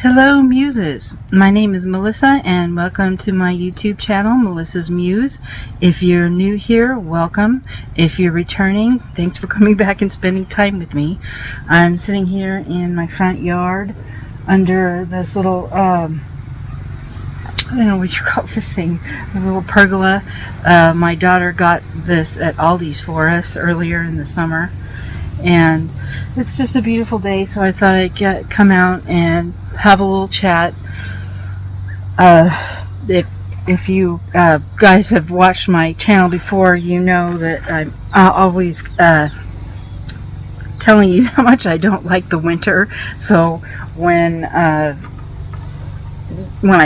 Hello Muses, my name is Melissa and welcome to my YouTube channel, Melissa's Muse. If you're new here, welcome. If you're returning, thanks for coming back and spending time with me. I'm sitting here in my front yard under this little, I don't know what you call this thing, a little pergola. My daughter got this at Aldi's for us earlier in the summer. And it's just a beautiful day, so I thought I'd come out and have a little chat. If you guys have watched my channel before, you know that I'm always telling you how much I don't like the winter. So when I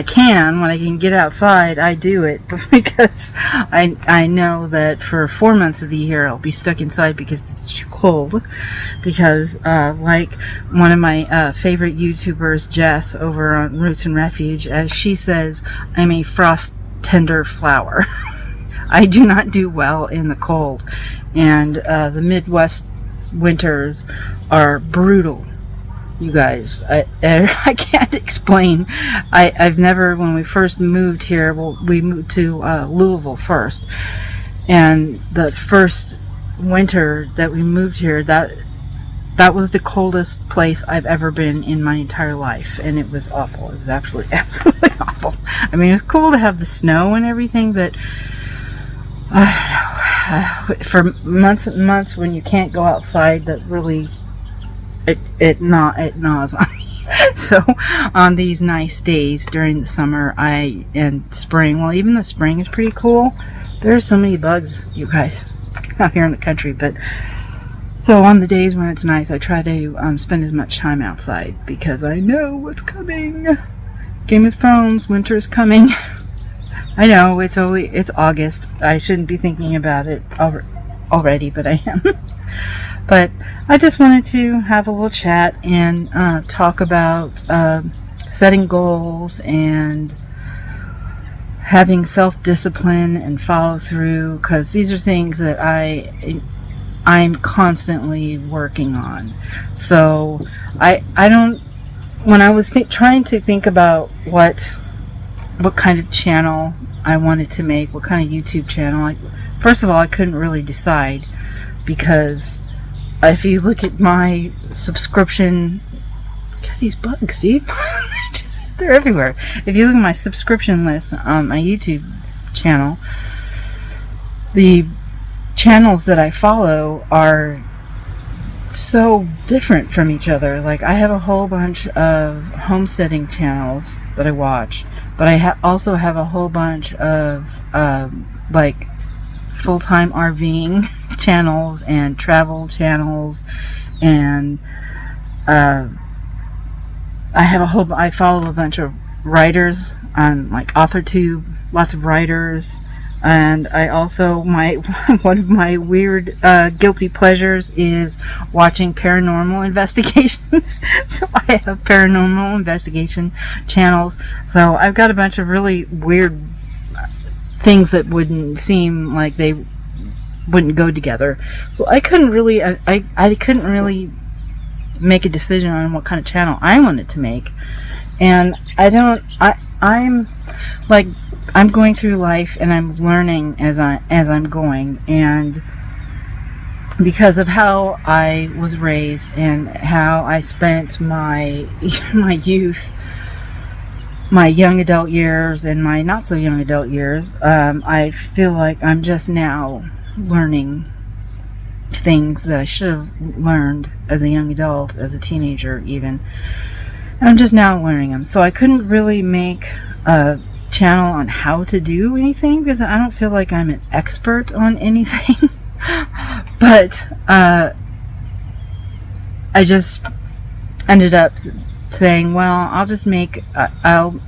can get outside, I do it, because I know that for 4 months of the year I'll be stuck inside because it's too cold. Because like one of my favorite YouTubers, Jess, over on Roots and Refuge, as she says, I'm a frost tender flower. I do not do well in the cold, and the Midwest winters are brutal. You guys, I can't explain. I've never, when we first moved here, well, we moved to Louisville first, and the first winter that we moved here, that was the coldest place I've ever been in my entire life, and it was awful. It was absolutely awful. I mean, it was cool to have the snow and everything, but I don't know, for months and months when you can't go outside, that really it gnaws on me. So on these nice days during the summer and spring, well, even the spring is pretty cool. There's so many bugs, you guys, out here in the country. But so on the days when it's nice, I try to spend as much time outside, because I know what's coming. Game of Thrones, winter is coming. I know it's August. I shouldn't be thinking about it already, but I am. But I just wanted to have a little chat and talk about setting goals and having self-discipline and follow through, because these are things that I'm constantly working on. So I don't, when I was trying to think about what kind of channel I wanted to make, what kind of YouTube channel, first of all, I couldn't really decide, because if you look at my subscription, got these bugs, see? They're everywhere. If you look at my subscription list on my YouTube channel, the channels that I follow are so different from each other. Like, I have a whole bunch of homesteading channels that I watch, but I also have a whole bunch of like full-time RVing channels and travel channels, and I follow a bunch of writers on like AuthorTube, lots of writers. And I also, one of my weird guilty pleasures is watching paranormal investigations. So I have paranormal investigation channels. So I've got a bunch of really weird things that wouldn't seem like they wouldn't go together. So I couldn't really, I couldn't really make a decision on what kind of channel I wanted to make. And I'm going through life and I'm learning as I'm going, and because of how I was raised and how I spent my youth, my young adult years and my not so young adult years, I feel like I'm just now learning things that I should have learned as a young adult, as a teenager even, and I'm just now learning them. So I couldn't really make a channel on how to do anything, because I don't feel like I'm an expert on anything. But I just ended up saying, well, I'll just make I'll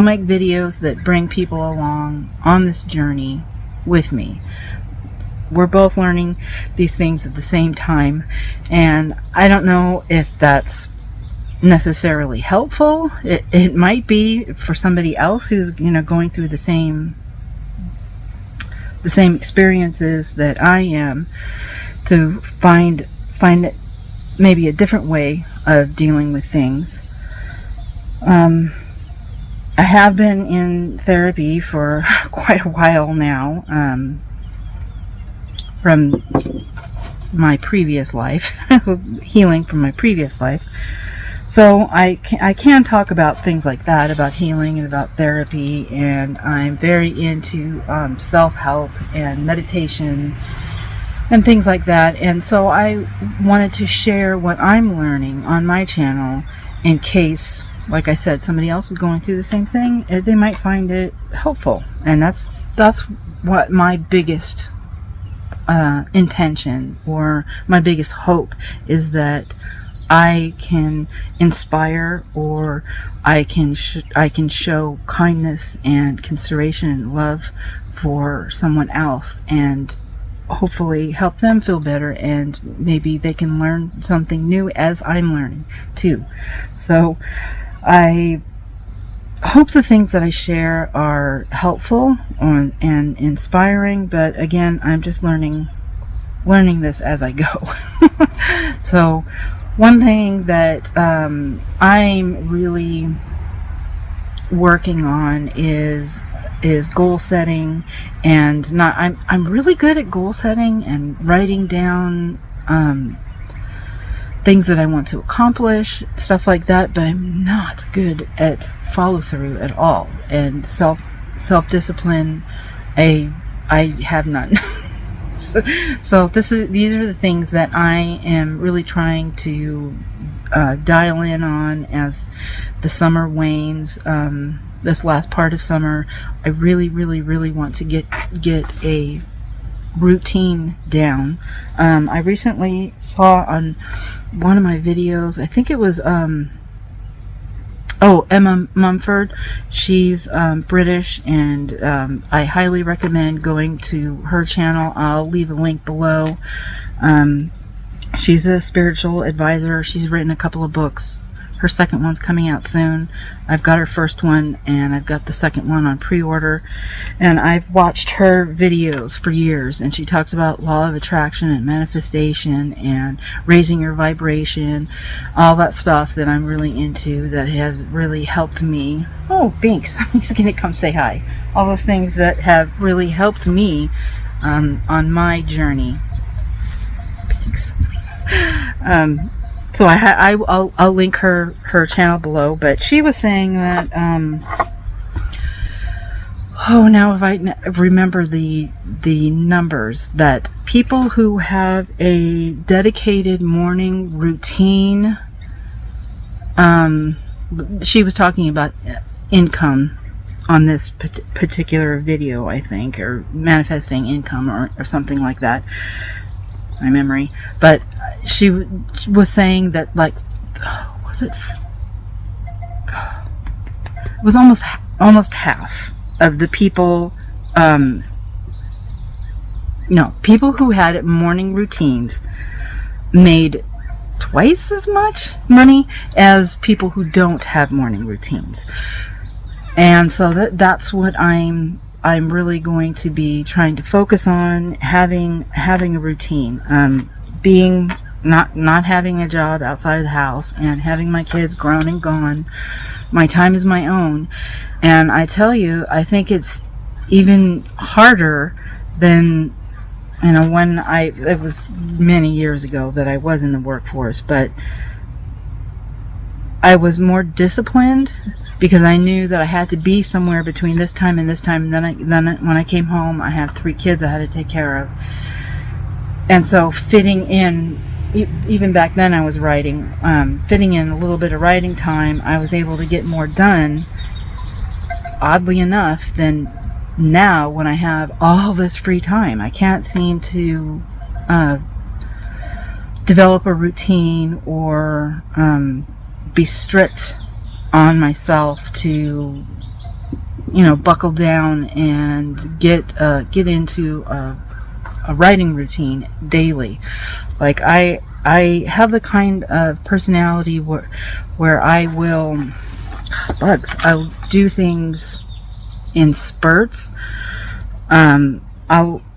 make videos that bring people along on this journey with me. We're both learning these things at the same time, and I don't know if that's necessarily helpful. It might be for somebody else who's going through the same experiences that I am, to find maybe a different way of dealing with things. I have been in therapy for quite a while now, from my previous life, healing from my previous life. So I can talk about things like that, about healing and about therapy, and I'm very into self-help and meditation and things like that. And so I wanted to share what I'm learning on my channel in case, like I said, somebody else is going through the same thing. They might find it helpful, and that's what my biggest intention, or my biggest hope, is that I can inspire, or I can show kindness and consideration and love for someone else, and hopefully help them feel better, and maybe they can learn something new as I'm learning too. So I hope the things that I share are helpful and inspiring, but again, I'm just learning this as I go. So one thing that I'm really working on is goal setting, and I'm really good at goal setting and writing down things that I want to accomplish, stuff like that, but I'm not good at follow through at all, and self discipline I have none. So these are the things that I am really trying to dial in on as the summer wanes. This last part of summer, I really want to get a routine down. I recently saw on one of my videos, I think it was Emma Mumford. She's British, and I highly recommend going to her channel. I'll leave a link below. She's a spiritual advisor. She's written a couple of books. Her second one's coming out soon. I've got her first one, and I've got the second one on pre-order. And I've watched her videos for years, and she talks about law of attraction and manifestation and raising your vibration, all that stuff that I'm really into, that has really helped me. Oh, Binks, he's gonna come say hi. All those things that have really helped me on my journey. Binks. So I'll link her channel below, but she was saying that now if I remember the numbers, that people who have a dedicated morning routine, she was talking about income on this particular video, I think, or manifesting income or something like that, my memory, but she was saying that, like, it was almost half of the people, people who had morning routines made twice as much money as people who don't have morning routines. And so that's what I'm really going to be trying to focus on, having a routine, being not having a job outside of the house, and having my kids grown and gone. My time is my own. And I tell you, I think it's even harder than, when it was many years ago that I was in the workforce, but I was more disciplined because I knew that I had to be somewhere between this time and this time. And then when I came home, I had 3 kids I had to take care of. And so fitting in, even back then I was writing, fitting in a little bit of writing time, I was able to get more done, oddly enough, than now when I have all this free time. I can't seem to develop a routine or be strict on myself to, buckle down and get into a writing routine daily. Like I have the kind of personality where I will I'll do things in spurts. I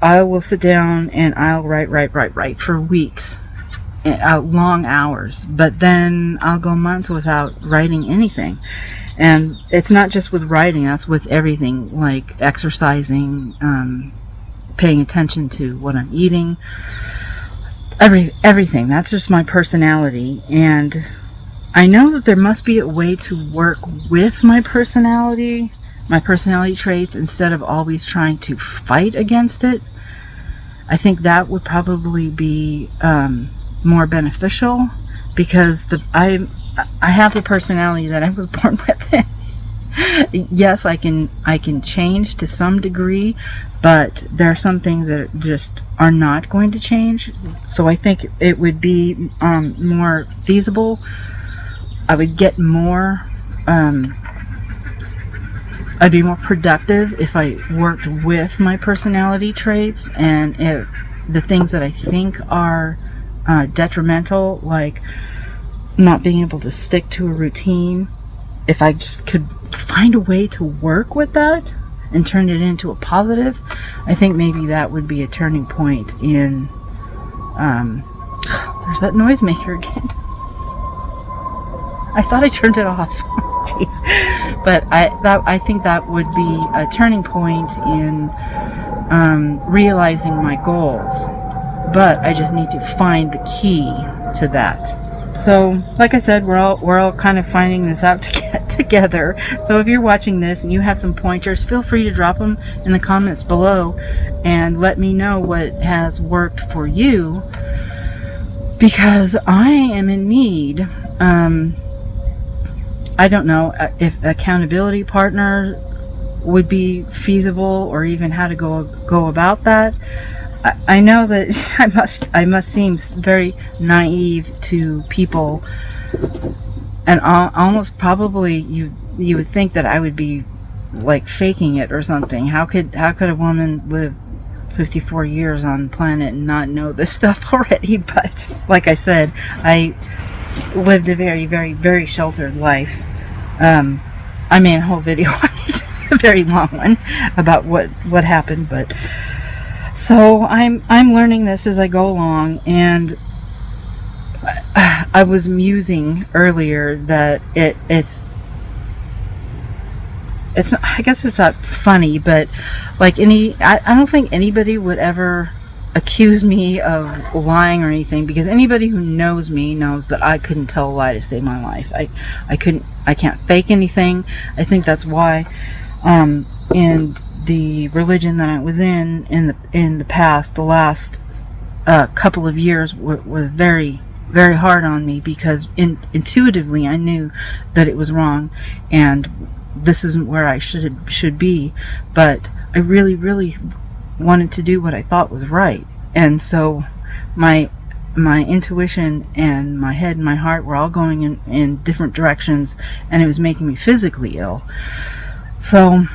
will sit down and I'll write for weeks, long hours, but then I'll go months without writing anything. And it's not just with writing, that's with everything, like exercising, paying attention to what I'm eating, everything. That's just my personality. And I know that there must be a way to work with my personality traits, instead of always trying to fight against it. I think that would probably be more beneficial, because I have the personality that I was born with. Yes, I can change to some degree, but there are some things that just are not going to change. So I think it would be more feasible. I would get more. I'd be more productive if I worked with my personality traits, and if the things that I think are detrimental, like not being able to stick to a routine, if I just could find a way to work with that and turn it into a positive, I think maybe that would be a turning point in there's that noisemaker again. I thought I turned it off. Jeez. But I think that would be a turning point in realizing my goals. But I just need to find the key to that. So, like I said, we're all kind of finding this out together. So if you're watching this and you have some pointers, feel free to drop them in the comments below and let me know what has worked for you, because I am in need. I don't know if accountability partner would be feasible, or even how to go about that. I know that I must seem very naive to people, and almost probably you would think that I would be like faking it or something. How could a woman live 54 years on the planet and not know this stuff already? But like I said, I lived a very, very, very sheltered life. I made a whole video on it, a very long one, about what happened. But so I'm learning this as I go along, and I was musing earlier that it's I guess it's not funny, but like I don't think anybody would ever accuse me of lying or anything, because anybody who knows me knows that I couldn't tell a lie to save my life. I can't fake anything. I think that's why in the religion that I was in the past, the last couple of years was very, very hard on me, because intuitively I knew that it was wrong and this isn't where I should be, but I really, really wanted to do what I thought was right. And so my intuition and my head and my heart were all going in different directions, and it was making me physically ill. So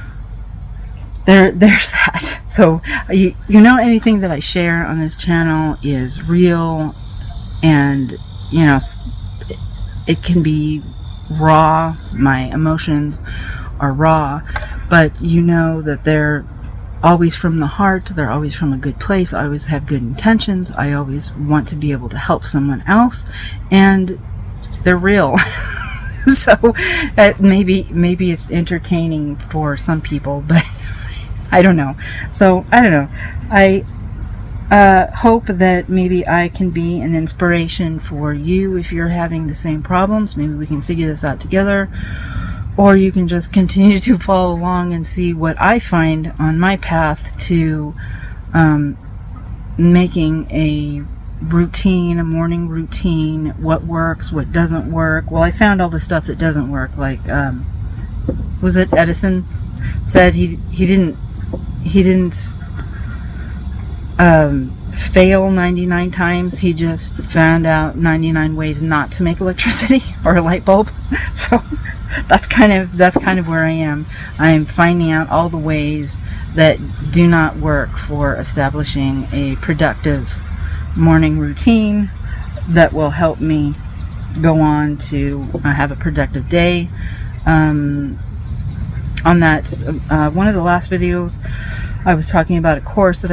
there's that. So you know, anything that I share on this channel is real, and you know, it can be raw. My emotions are raw, but you know that they're always from the heart. They're always from a good place. I always have good intentions. I always want to be able to help someone else, and they're real. So maybe it's entertaining for some people, but I don't know. So I don't know. I hope that maybe I can be an inspiration for you if you're having the same problems. Maybe we can figure this out together. Or you can just continue to follow along and see what I find on my path to making a routine, a morning routine, what works, what doesn't work. Well, I found all the stuff that doesn't work. Like, was it Edison said he didn't fail 99 times. He just found out 99 ways not to make electricity or a light bulb. So that's kind of where I am. I am finding out all the ways that do not work for establishing a productive morning routine that will help me go on to have a productive day. On that one of the last videos, I was talking about a course that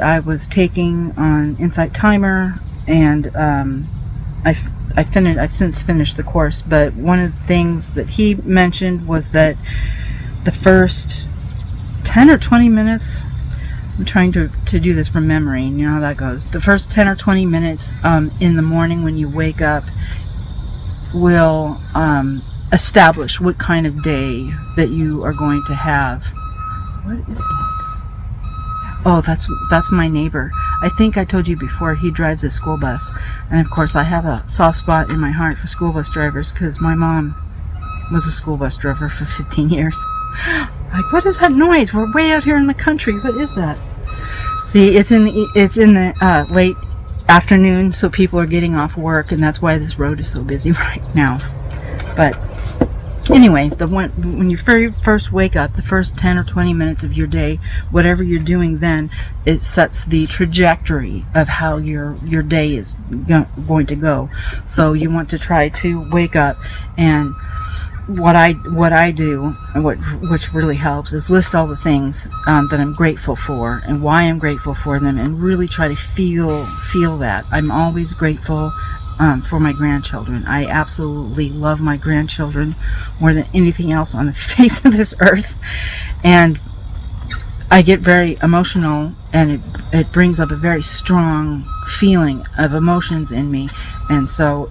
I was taking on Insight Timer, and I've since finished the course, but one of the things that he mentioned was that the first 10 or 20 minutes, I'm trying to do this from memory, and you know how that goes. The first 10 or 20 minutes in the morning when you wake up will establish what kind of day that you are going to have. What is that? Oh, that's my neighbor. I think I told you before, he drives a school bus. And of course I have a soft spot in my heart for school bus drivers because my mom was a school bus driver for 15 years. Like, what is that noise? We're way out here in the country. What is that? See, it's in the late afternoon, so people are getting off work, and that's why this road is so busy right now. But anyway, when you first wake up, the first 10 or 20 minutes of your day, whatever you're doing then, it sets the trajectory of how your day is going to go. So you want to try to wake up, and what I do, which really helps, is list all the things that I'm grateful for and why I'm grateful for them, and really try to feel that. I'm always grateful for my grandchildren. I absolutely love my grandchildren more than anything else on the face of this earth, and I get very emotional, and it brings up a very strong feeling of emotions in me. And so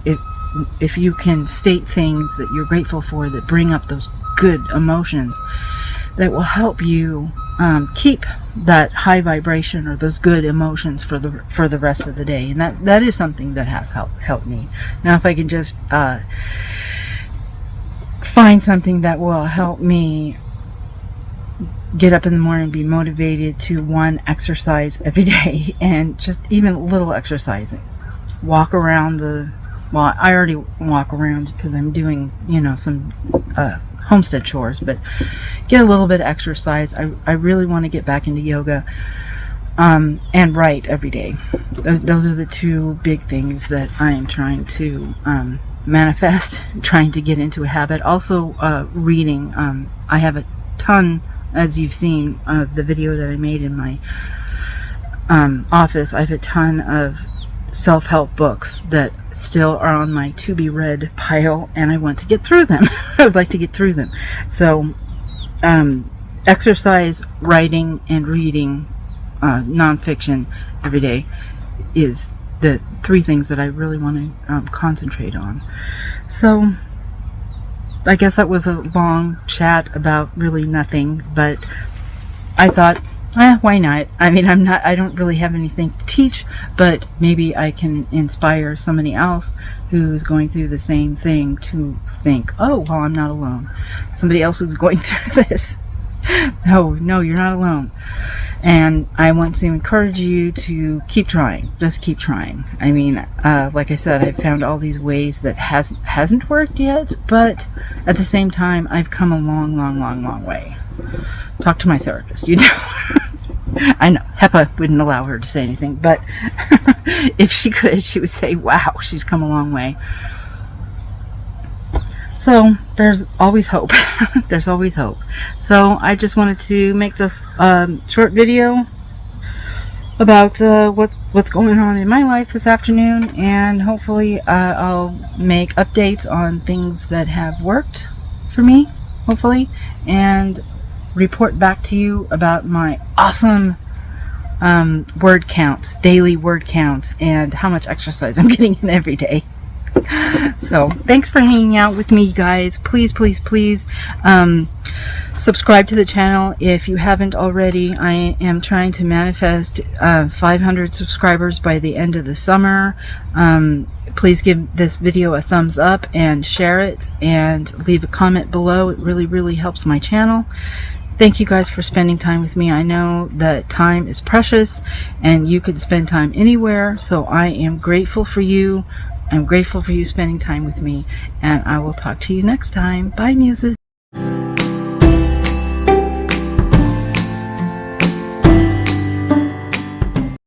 if you can state things that you're grateful for that bring up those good emotions, that will help you keep that high vibration or those good emotions for the rest of the day. And that is something that has helped me. Now, if I can just find something that will help me get up in the morning and be motivated to, one, exercise every day, and just even a little exercising. Walk around well, I already walk around because I'm doing, some homestead chores, but get a little bit of exercise. I really want to get back into yoga, and write every day. Those are the two big things that I am trying to manifest, trying to get into a habit. Also, reading. I have a ton, as you've seen, the video that I made in my office. I have a ton of self-help books that still are on my to be read pile, and I want to get through them. I would like to get through them. So exercise, writing, and reading nonfiction every day is the three things that I really want to concentrate on. So I guess that was a long chat about really nothing, but I thought, why not? I mean, I don't really have anything to teach, but maybe I can inspire somebody else who's going through the same thing to think, oh, well, I'm not alone. Somebody else is going through this. No, you're not alone. And I want to encourage you to keep trying. Just keep trying. I mean, like I said, I've found all these ways that hasn't worked yet, but at the same time, I've come a long way. Talk to my therapist, I know, HEPA wouldn't allow her to say anything, but if she could, she would say, wow, she's come a long way. So, there's always hope. There's always hope. So, I just wanted to make this short video about what's going on in my life this afternoon, and hopefully I'll make updates on things that have worked for me, hopefully, and report back to you about my awesome word count, daily word count, and how much exercise I'm getting in every day. So thanks for hanging out with me, guys. Please subscribe to the channel if you haven't already. I am trying to manifest 500 subscribers by the end of the summer. Please give this video a thumbs up and share it, and leave a comment below. It really helps my channel. Thank you guys for spending time with me. I know that time is precious and you could spend time anywhere, so I am grateful for you. I'm grateful for you spending time with me, and I will talk to you next time. Bye, Muses.